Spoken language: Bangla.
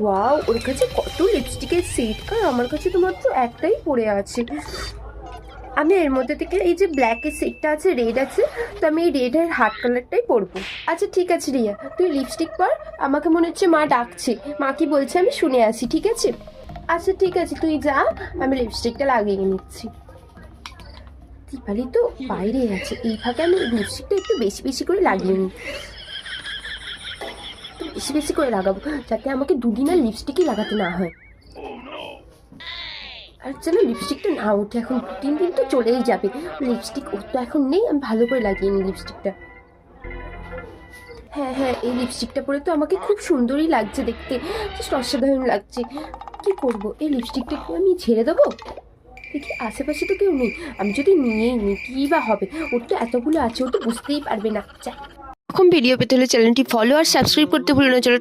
ওয়াও, ওর কাছে কত লিপস্টিকের সেট, আর আমার কাছে তো মাত্র একটাই পড়ে আছে। আমি এর মধ্যে থেকে এই যে ব্ল্যাকের সেটটা আছে, রেড আছে, তো আমি এই রেড আর হার্ট কালারটাই পরবো। আচ্ছা ঠিক আছে রিয়া, তুই লিপস্টিক পর। আমাকে মনে হচ্ছে মা ডাকছে, মা কি বলছে আমি শুনে আসি, ঠিক আছে? আচ্ছা ঠিক আছে, তুই যা, আমি লিপস্টিকটা লাগিয়ে নিচ্ছি। দীপালি তো বাইরে আছে, এই ফাঁকে আমি লিপস্টিকটা একটু বেশি বেশি করে লাগিয়ে নিই, একটু বেশি বেশি করে লাগাবো, যাতে আমাকে দুদিন আর লিপস্টিকই লাগাতে না হয়। আর যেন লিপস্টিকটা না ওঠে, এখন 2-3 দিন তো চলেই যাবে। লিপস্টিক ওর তো এখন নেই, আমি ভালো করে লাগিয়ে নিই লিপস্টিকটা। হ্যাঁ হ্যাঁ, এই লিপস্টিকটা পরে তো আমাকে খুব সুন্দরই লাগছে দেখতে, জাস্ট অসাধারণ লাগছে। কি করব, এই লিপস্টিকটা কি আমি ঝেড়ে দেবো? দেখি আশেপাশে তো কেউ নেই, আমি যদি নিয়েই নিই কী বা হবে, ওর তো এতগুলো আছে, ও তো বুঝতেই পারবে না। এরকম ভিডিও পেতে হলে চ্যানেলটি ফলো আর সাবস্ক্রাইব করতে ভুলো না। চলো।